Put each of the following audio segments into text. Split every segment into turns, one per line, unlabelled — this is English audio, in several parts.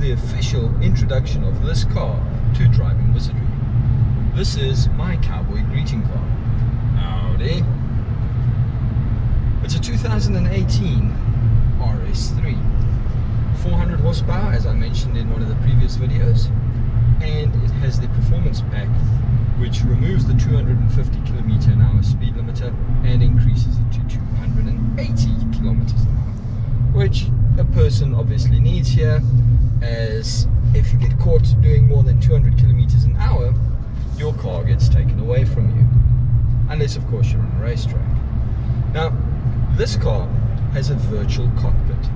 the official introduction of this car to driving wizardry. This is my cowboy greeting car. Audi. It's a 2018 RS3. 400 horsepower, as I mentioned in one of the previous videos, and it has the performance pack, which removes the 250 km/h speed limiter and increases it to 280 km/h, which a person obviously needs here, as if you get caught doing more than 200 km/h, your car gets taken away from you, unless of course you're on a racetrack. Now, this car has a virtual cockpit.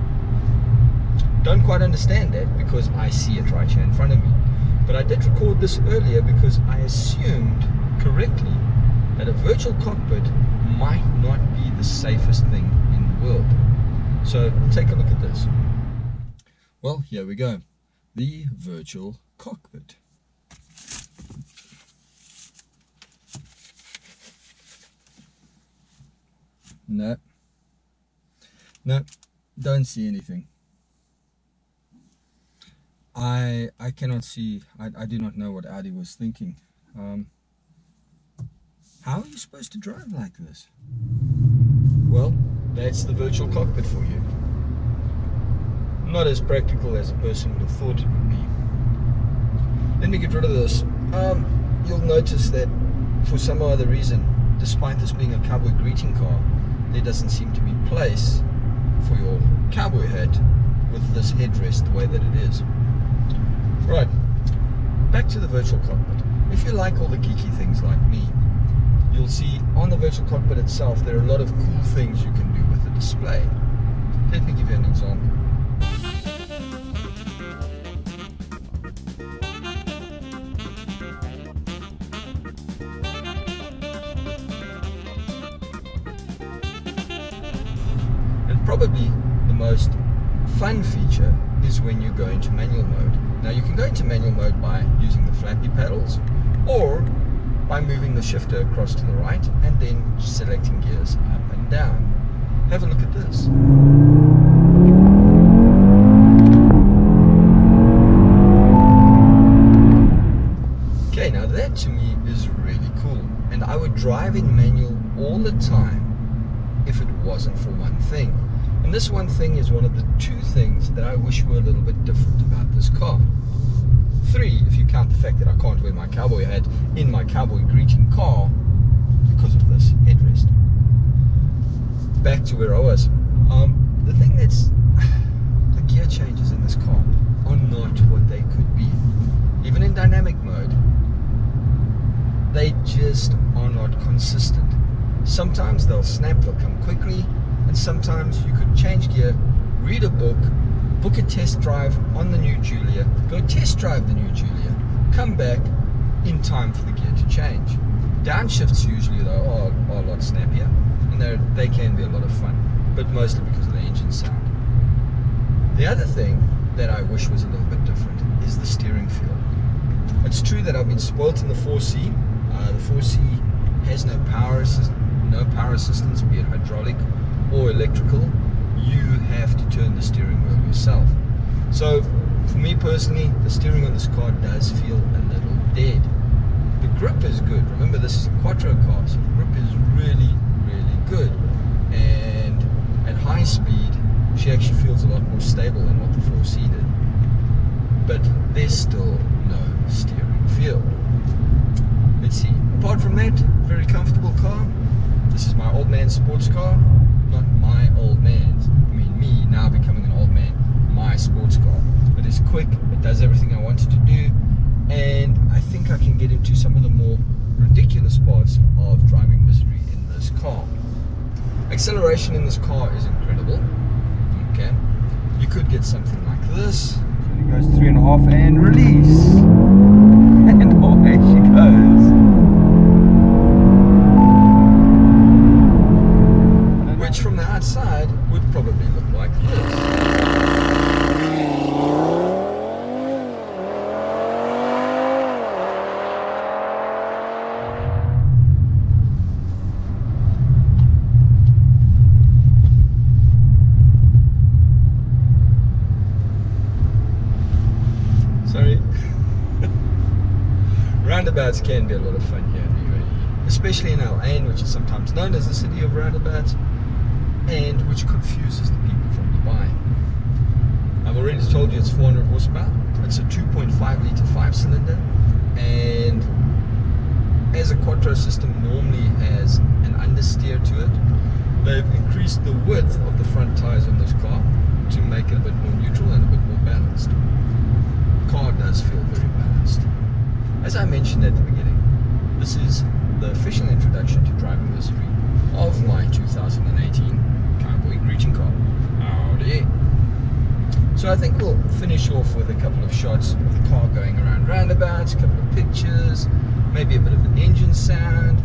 Don't quite understand that because I see it right here in front of me. But I did record this earlier because I assumed correctly that a virtual cockpit might not be the safest thing in the world. So take a look at this. Well, here we go. The virtual cockpit. No, don't see anything. I cannot see. I do not know what Audi was thinking. How are you supposed to drive like this? Well, that's the virtual cockpit for you. Not as practical as a person would have thought it would be. Let me get rid of this. You'll notice that for some other reason, despite this being a cowboy greeting car, there doesn't seem to be place for your cowboy hat with this headrest the way that it is. Right, back to the virtual cockpit. If you like all the geeky things like me, you'll see on the virtual cockpit itself there are a lot of cool things you can do with the display. Let me give you an example. And probably the most fun feature is when you go into manual mode. Now you can go into manual mode by using the flappy paddles or by moving the shifter across to the right and then selecting gears up and down. Have a look at this. Okay, now that to me is really cool, and I would drive in manual all the time if it wasn't for one thing. And this one thing is one of the two things that I wish were a little bit different about this car. 3, if you count the fact that I can't wear my cowboy hat in my cowboy greeting car because of this headrest. Back to where I was. The thing that's... the gear changes in this car are not what they could be. Even in dynamic mode, they just are not consistent. Sometimes they'll snap, they'll come quickly, and sometimes you could change gear, read a book, book a test drive on the new Julia, go test drive the new Julia, come back in time for the gear to change. Downshifts usually though are a lot snappier, and they can be a lot of fun, but mostly because of the engine sound. The other thing that I wish was a little bit different is the steering feel. It's true that I've been spoilt in the 4C. The 4C has no power assistance, be it hydraulic or electrical. You have to turn the steering wheel yourself. So for me personally, the steering on this car does feel a little dead. The grip is good. Remember, this is a quattro car, so the grip is really, really good. And at high speed, she actually feels a lot more stable than what the 4C did. But there's still no steering feel. Let's see. Apart from that, very comfortable car. This is my old man sports car. Not my old man's. I mean me now becoming an old man. My sports car. It is quick. It does everything I want it to do. And I think I can get into some of the more ridiculous parts of driving wizardry in this car. Acceleration in this car is incredible. Okay. You could get something like this. So it goes 3.5 and release. And away she goes. Which from the outside would probably look like this. roundabouts can be a lot of fun here in the UAE, especially in Al Ain, which is sometimes known as the city of roundabouts, and which confuses the people from Dubai. I've already told you it's 400 horsepower. It's a 2.5 litre 5-cylinder, and as a quattro system normally has an understeer to it, they've increased the width of the front tyres on this car to make it a bit more neutral and a bit more balanced. The car does feel very balanced. As I mentioned at the beginning, this is the official introduction to driving history of my 2018 Cowboy greeting car, Audi. So I think we'll finish off with a couple of shots of the car going around roundabouts, a couple of pictures, maybe a bit of an engine sound.